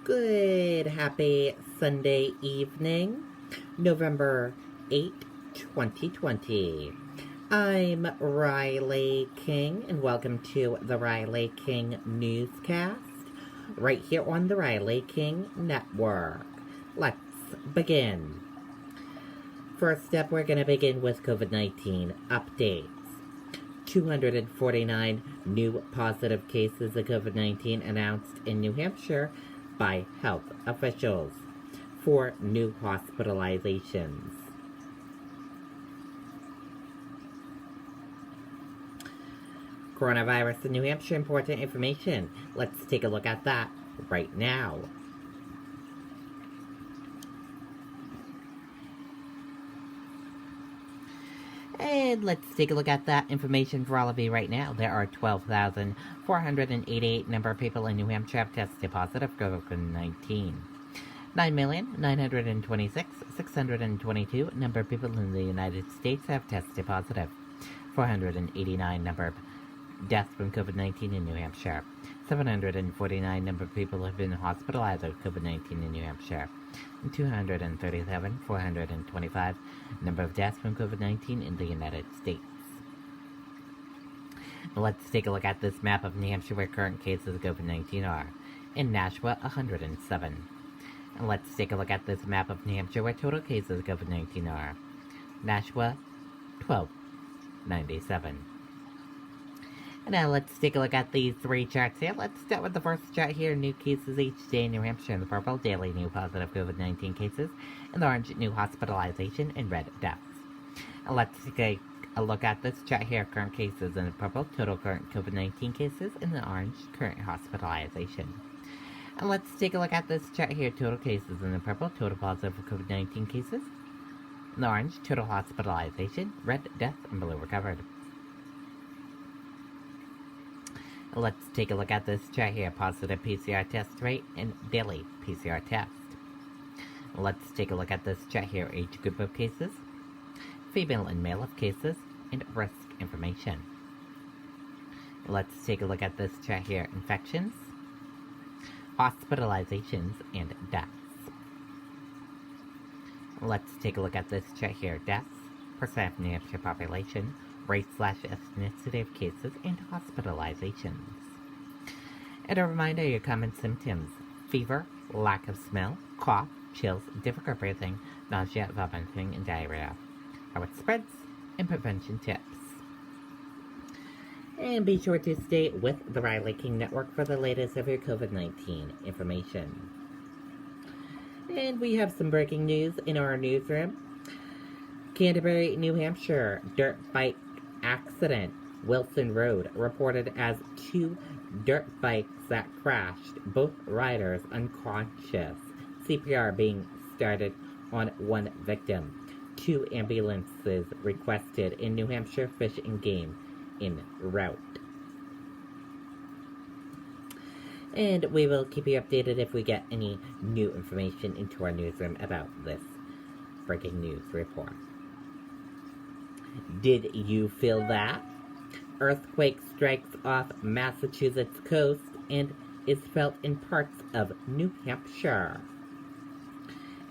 Good, happy Sunday evening, November 8th, 2020. I'm Riley King, and welcome to the Riley King Newscast, right here on the Riley King Network. Let's begin. First up, we're going to begin with COVID-19 updates. 249 new positive cases of COVID-19 announced in New Hampshire by health officials. 4 new hospitalizations. Coronavirus in New Hampshire, important information. Let's take a look at that right now. And let's take a look at that information for all of you right now. There are 12,488 number of people in New Hampshire have tested positive for COVID-19. 9,926,622 number of people in the United States have tested positive. 489 number of deaths from COVID-19 in New Hampshire. 749 number of people have been hospitalized with COVID-19 in New Hampshire. 237,425 number of deaths from COVID-19 in the United States. Let's take a look at this map of New Hampshire where current cases of COVID-19 are. In Nashua, 107. And let's take a look at this map of New Hampshire where total cases of COVID-19 are. Nashua, 1297. And now let's take a look at these 3 charts here. Let's start with the first chart here. New cases each day in New Hampshire. In the purple, daily new positive COVID-19 cases. In the orange, new hospitalization. And red, deaths. And let's take a look at this chart here. Current cases in the purple, total current COVID-19 cases. In the orange, current hospitalization. And let's take a look at this chart here. Total cases in the purple, total positive COVID-19 cases. In the orange, total hospitalization. Red, death, and blue, recovered. Let's take a look at this chart here. Positive PCR test rate and daily PCR test. Let's take a look at this chart here. Age group of cases, female and male of cases, and risk information. Let's take a look at this chart here. Infections, hospitalizations, and deaths. Let's take a look at this chart here. Deaths, percent of New Hampshire population, race/ethnicity of cases, and hospitalizations. And a reminder, your common symptoms: fever, lack of smell, cough, chills, difficult breathing, nausea, vomiting, and diarrhea. How it spreads, and prevention tips. And be sure to stay with the Riley King Network for the latest of your COVID-19 information. And we have some breaking news in our newsroom. Canterbury, New Hampshire, dirt bike accident. Wilson Road reported as 2 dirt bikes that crashed, both riders unconscious. CPR being started on 1 victim. 2 ambulances requested in New Hampshire. Fish and game en route. And we will keep you updated if we get any new information into our newsroom about this breaking news report. Did you feel that? Earthquake strikes off Massachusetts coast and is felt in parts of New Hampshire.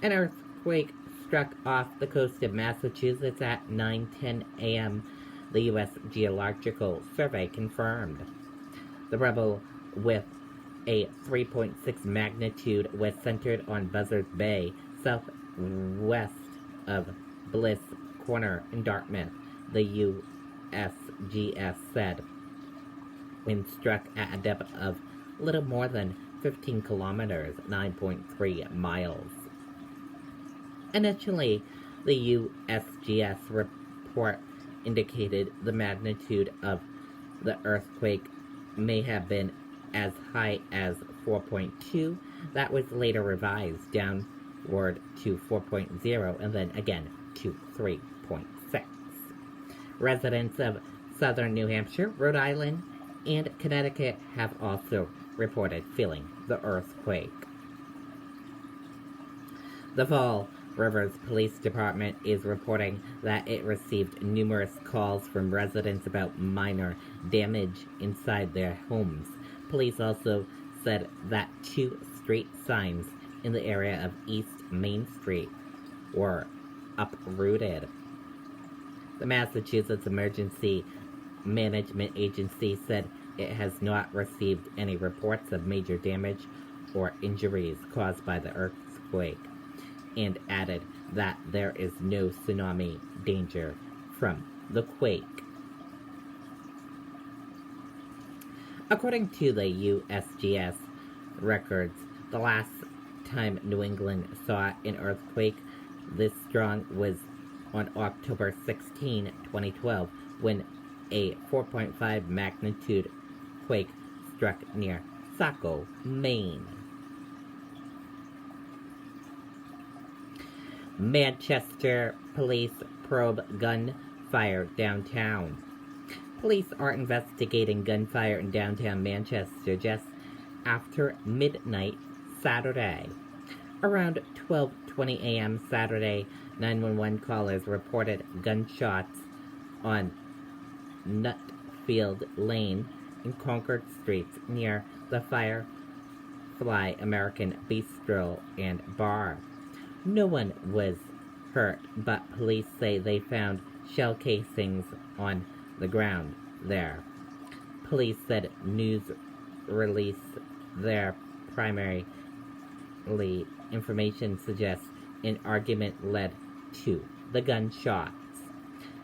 An earthquake struck off the coast of Massachusetts at 9:10 a.m., the U.S. Geological Survey confirmed. The rebel, with a 3.6 magnitude, was centered on Buzzards Bay, southwest of Bliss Corner in Dartmouth, the USGS said, and struck at a depth of little more than 15 kilometers, 9.3 miles. Initially, the USGS report indicated the magnitude of the earthquake may have been as high as 4.2. That was later revised downward to 4.0 and then again to 3.6. Residents of southern New Hampshire, Rhode Island, and Connecticut have also reported feeling the earthquake. The Fall Rivers Police Department is reporting that it received numerous calls from residents about minor damage inside their homes. Police also said that 2 street signs in the area of East Main Street were uprooted. The Massachusetts Emergency Management Agency said it has not received any reports of major damage or injuries caused by the earthquake, and added that there is no tsunami danger from the quake. According to the USGS records, the last time New England saw an earthquake this strong was on October 16, 2012, when a 4.5 magnitude quake struck near Saco, Maine. Manchester police probe gunfire downtown. Police are investigating gunfire in downtown Manchester just after midnight Saturday. Around 12:20 a.m. Saturday, 911 callers reported gunshots on Nutfield Lane and Concord Streets near the Firefly American Bistro and Bar. No one was hurt, but police say they found shell casings on the ground there. Police said news release their primary information suggests an argument led to the gunshots.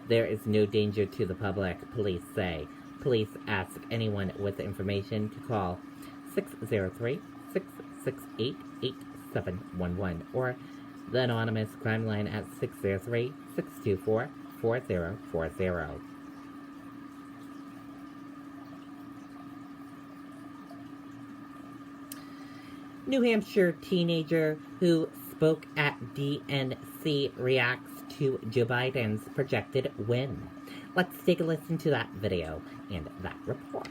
There is no danger to the public, police say. Police ask anyone with information to call 603-668-8711 or the anonymous crime line at 603-624-4040. New Hampshire teenager who spoke at DNC reacts to Joe Biden's projected win. Let's take a listen to that video and that report.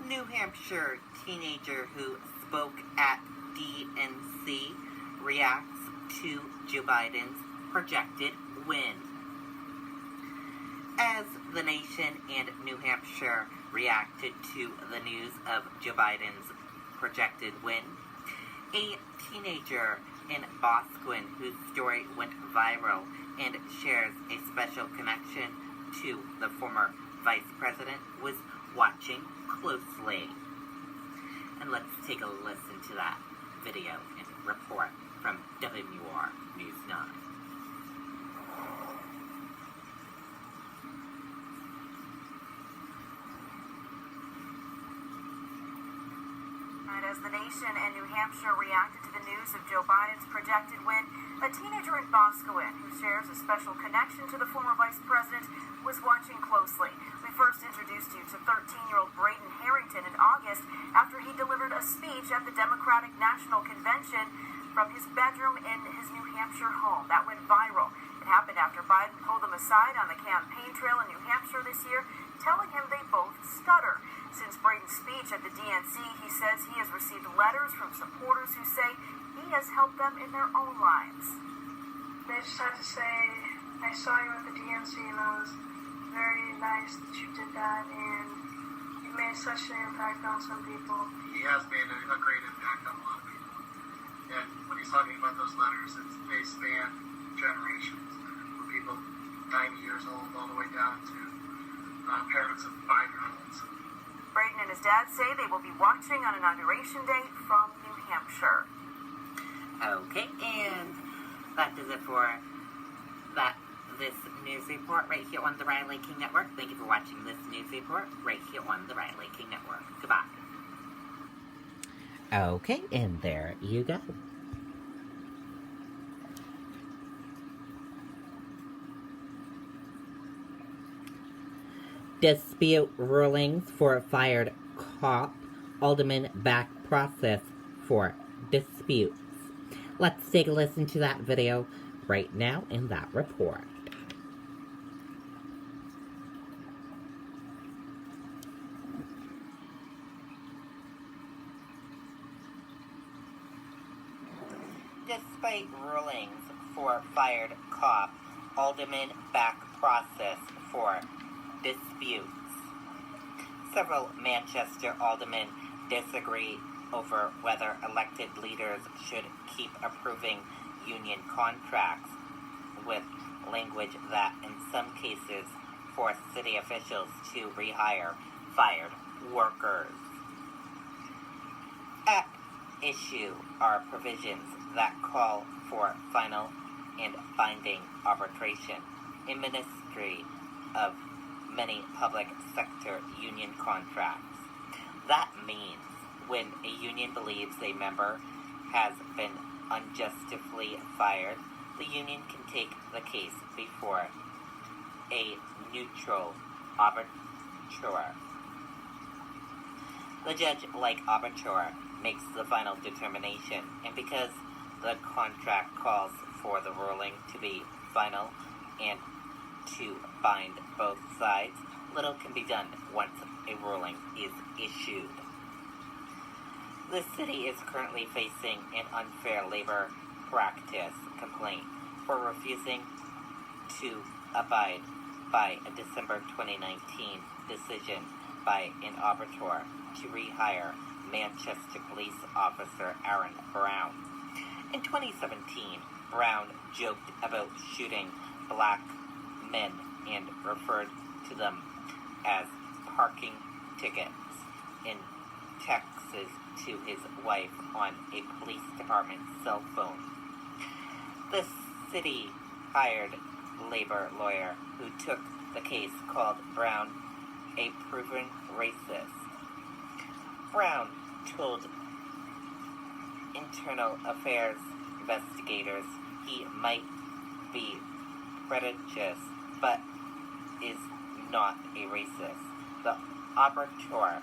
New Hampshire teenager who spoke at DNC reacts to Joe Biden's projected win. As the nation and New Hampshire reacted to the news of Joe Biden's projected win, a teenager in Bosquen whose story went viral and shares a special connection to the former vice president was watching closely. And let's take a listen to that video and report from WR News 9. As the nation and New Hampshire reacted to the news of Joe Biden's projected win, a teenager in Boscawen who shares a special connection to the former vice president was watching closely. We first introduced you to 13-year-old Brayton Harrington in August after he delivered a speech at the Democratic National Convention from his bedroom in his New Hampshire home. That went viral. It happened after Biden pulled him aside on the campaign trail in New Hampshire this year, telling him they both stutter. Since Brayton's speech at the DNC, he says he has received letters from supporters who say he has helped them in their own lives. They just had to say, I saw you at the DNC and it was very nice that you did that and you made such an impact on some people. He has made a great impact on a lot of people. And when he's talking about those letters, they span generations. From people 90 years old all the way down to parents of 5-year-olds. Brayton and his dad say they will be watching on Inauguration Day from New Hampshire. Okay, and that does it for this news report right here on the Riley King Network. Thank you for watching this news report right here on the Riley King Network. Goodbye. Okay, and there you go. Dispute rulings for fired cop. Alderman back process for disputes. Let's take a listen to that video right now in that report. Despite rulings for fired cop, aldermen back process for disputes. Several Manchester aldermen disagree over whether elected leaders should keep approving union contracts, with language that in some cases force city officials to rehire fired workers. At issue are provisions that call for final and binding arbitration in ministry of many public sector union contracts. That means when a union believes a member has been unjustly fired, the union can take the case before a neutral arbiter. The judge, like arbiter, makes the final determination, and because the contract calls for the ruling to be final and to bind both sides, little can be done once a ruling is issued. The city is currently facing an unfair labor practice complaint for refusing to abide by a December 2019 decision by an arbiter to rehire Manchester police officer Aaron Brown. In 2017, Brown joked about shooting black men and referred to them as parking tickets in Texas to his wife on a police department cell phone. The city hired labor lawyer who took the case called Brown a proven racist. Brown told internal affairs investigators he might be prejudiced but is not a racist. The arbiter,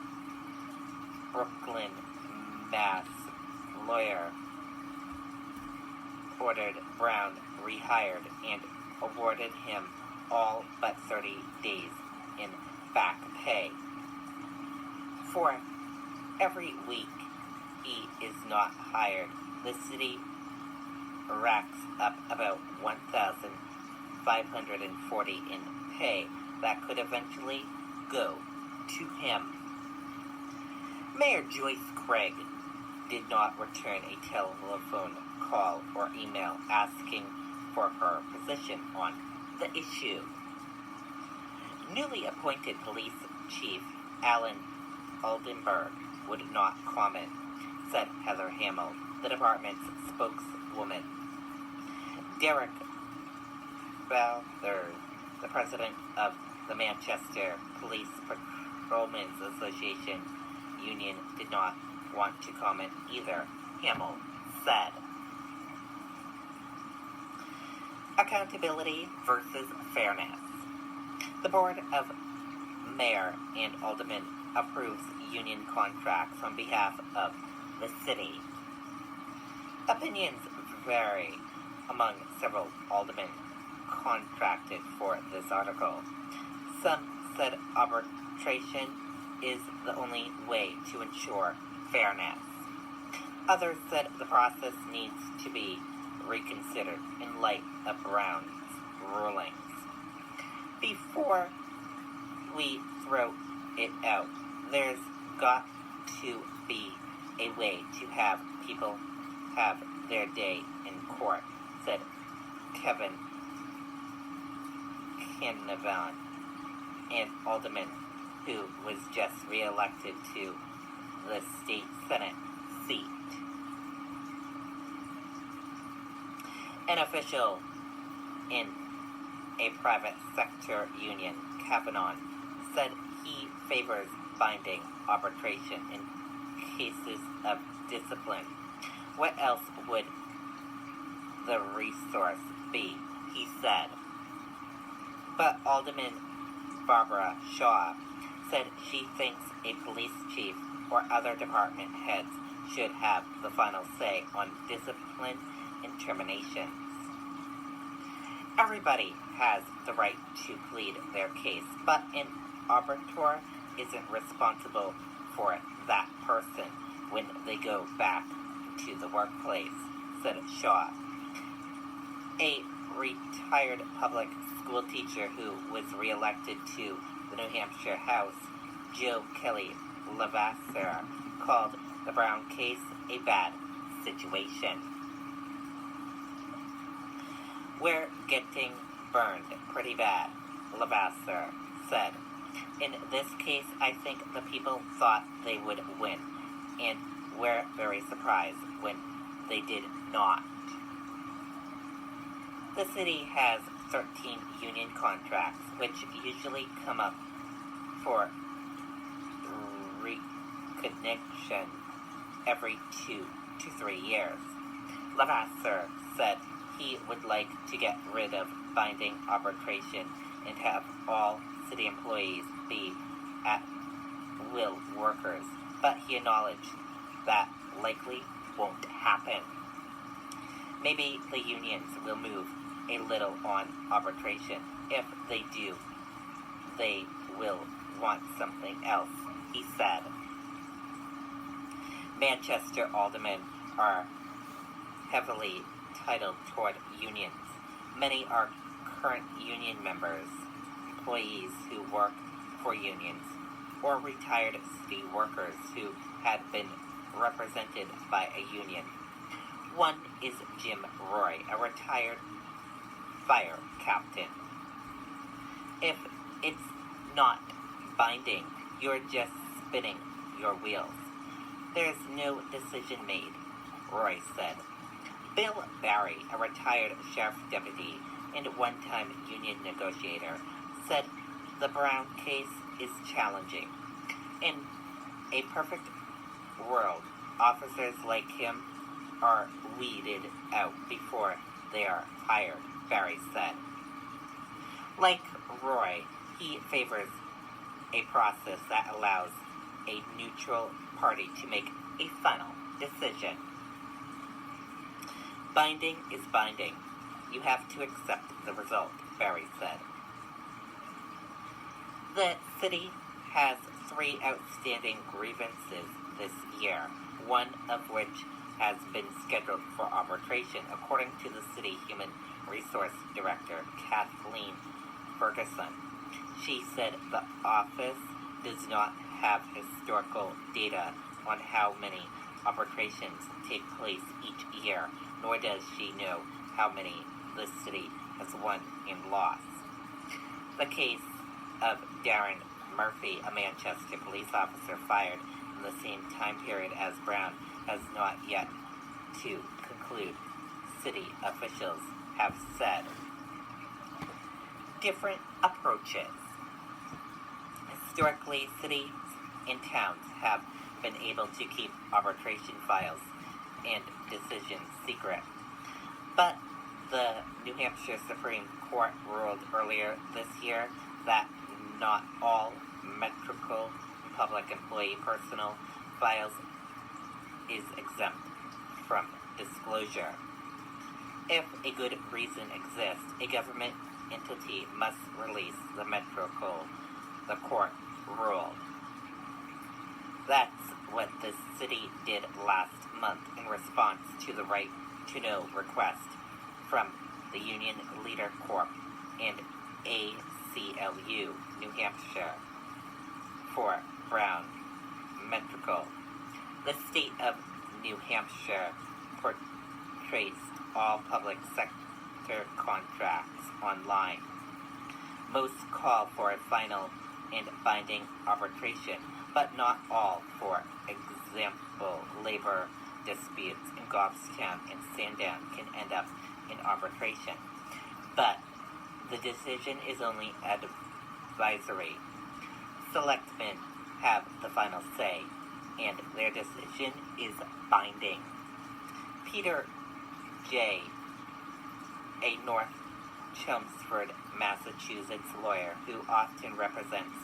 Brooklyn, Mass. lawyer, ordered Brown rehired and awarded him all but 30 days in back pay. For every week he is not hired, the city racks up about $1,540 in pay that could eventually go to him. Mayor Joyce Craig did not return a telephone call or email asking for her position on the issue. Newly appointed police chief Alan Oldenburg would not comment, said Heather Hamill, the department's spokeswoman. Derek Balthers, the president of the Manchester Police Patrolmen's Association Union, did not want to comment either, Hamill said. Accountability versus fairness. The Board of Mayor and Aldermen approves union contracts on behalf of the city. Opinions vary among several aldermen contracted for this article. Some said arbitration is the only way to ensure fairness. Others said the process needs to be reconsidered in light of Brown's rulings. Before we throw it out, there's got to be a way to have people have their day in court, said Kevin Canavan, an alderman who was just re-elected to the state Senate seat. An official in a private sector union, Kavanaugh, said he favors binding arbitration in cases of discipline. What else would the resource be, he said. But Alderman Barbara Shaw said she thinks a police chief or other department heads should have the final say on discipline and terminations. Everybody has the right to plead their case, but an arbiter isn't responsible for that person when they go back to the workplace, said Shaw. A retired public school teacher who was reelected to the New Hampshire House, Joe Kelly Levasseur, called the Brown case a bad situation. We're getting burned pretty bad, Levasseur said. In this case, I think the people thought they would win, and we're very surprised when they did not. The city has 13 union contracts, which usually come up for recognition every 2 to 3 years. Levasseur said he would like to get rid of binding arbitration and have all city employees be at-will workers, but he acknowledged that likely won't happen. Maybe the unions will move a little on arbitration. If they do, they will want something else, he said. Manchester aldermen are heavily titled toward unions. Many are current union members, employees who work for unions, or retired city workers who had been represented by a union. One is Jim Roy, a retired fire captain. If it's not binding, you're just spinning your wheels. There's no decision made, Roy said. Bill Barry, a retired sheriff's deputy and one-time union negotiator, said the Brown case is challenging. In a perfect world, officers like him are weeded out before they are hired, Barry said. Like Roy, he favors a process that allows a neutral party to make a final decision. Binding is binding. You have to accept the result, Barry said. The city has 3 outstanding grievances this year, one of which has been scheduled for arbitration, according to the city human resource director, Kathleen Ferguson. She said the office does not have historical data on how many arbitrations take place each year, nor does she know how many the city has won and lost. The case of Darren Murphy, a Manchester police officer fired in the same time period as Brown, has not yet to conclude, city officials have said. Different approaches. Historically, cities and towns have been able to keep arbitration files and decisions secret. But the New Hampshire Supreme Court ruled earlier this year that not all metrical public employee personal files is exempt from disclosure. If a good reason exists, a government entity must release the metrical, the court ruled. That's what the city did last month in response to the right to know request from the Union Leader Corp and ACLU, New Hampshire, for Brown Metrical. The state of New Hampshire portrays all public sector contracts online. Most call for a final and binding arbitration, but not all. For example, labor disputes in Goffstown and Sandown can end up in arbitration. But the decision is only advisory. Selectmen have the final say, and their decision is binding. Peter J., a North Chelmsford, Massachusetts lawyer who often represents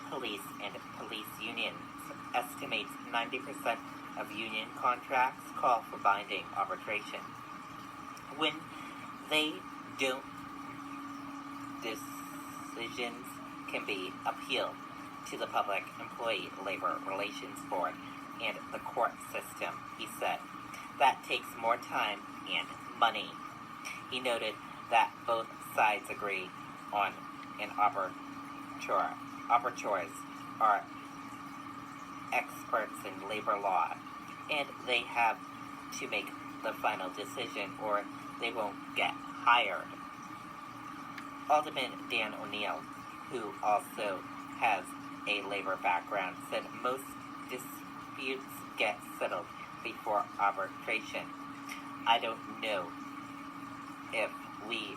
police and police unions, estimates 90% of union contracts call for binding arbitration. When they don't, decisions can be appealed to the Public Employee Labor Relations Board and the court system, he said. that takes more time and money. He noted that both sides agree on an arbitrators are experts in labor law, and they have to make the final decision or they won't get hired. Alderman Dan O'Neill, who also has a labor background, said most disputes get settled before arbitration. I don't know if we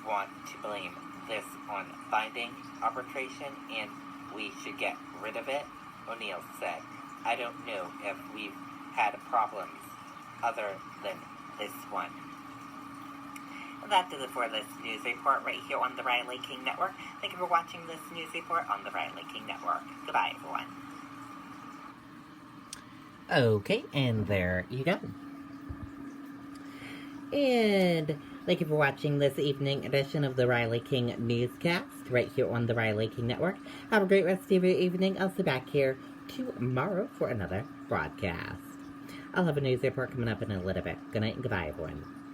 want to blame this on binding arbitration and we should get rid of it, O'Neill said. I don't know if we've had problems other than this one. And that does it for this news report right here on the Riley King Network. Thank you for watching this news report on the Riley King Network. Goodbye, everyone. Okay, and there you go. And thank you for watching this evening edition of the Riley King Newscast right here on the Riley King Network. Have a great rest of your evening. I'll see you back here tomorrow for another broadcast. I'll have a news report coming up in a little bit. Good night and goodbye, everyone.